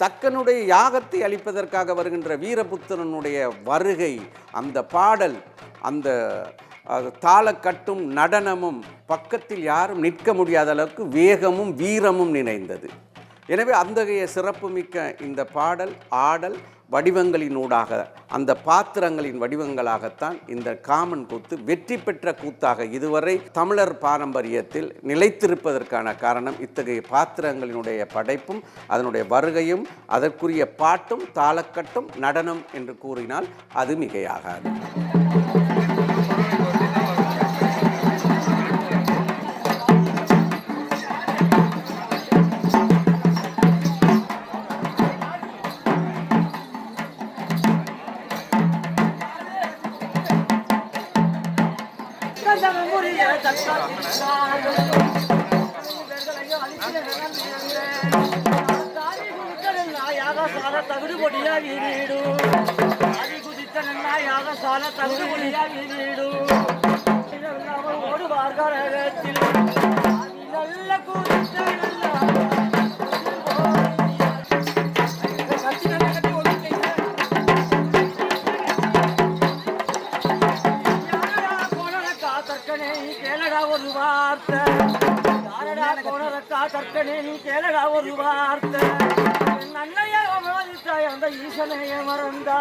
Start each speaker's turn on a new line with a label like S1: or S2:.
S1: தக்கனுடைய யாகத்தை அளிப்பதற்காக வருகின்ற வீரபுத்திரனுடைய வருகை, அந்த பாடல், அந்த தாளக்கட்டும் நடனமும் பக்கத்தில் யாரும் நிற்க முடியாத அளவுக்கு வேகமும் வீரமும் நினைந்தது. எனவே அத்தகைய சிறப்புமிக்க இந்த பாடல் ஆடல் வடிவங்களினூடாக, அந்த பாத்திரங்களின் வடிவங்களாகத்தான் இந்த காமன் கூத்து வெற்றி பெற்ற கூத்தாக இதுவரை தமிழர் பாரம்பரியத்தில் நிலைத்திருப்பதற்கான காரணம் இத்தகைய பாத்திரங்களினுடைய படைப்பும் அதனுடைய வருகையும் அதற்குரிய பாட்டும் தாளக்கட்டும் நடனம் என்று கூறினால் அது மிகையாகாது.
S2: ஒரு வார்த்தை நன்மையாக அந்த ஈசனைய மறந்தா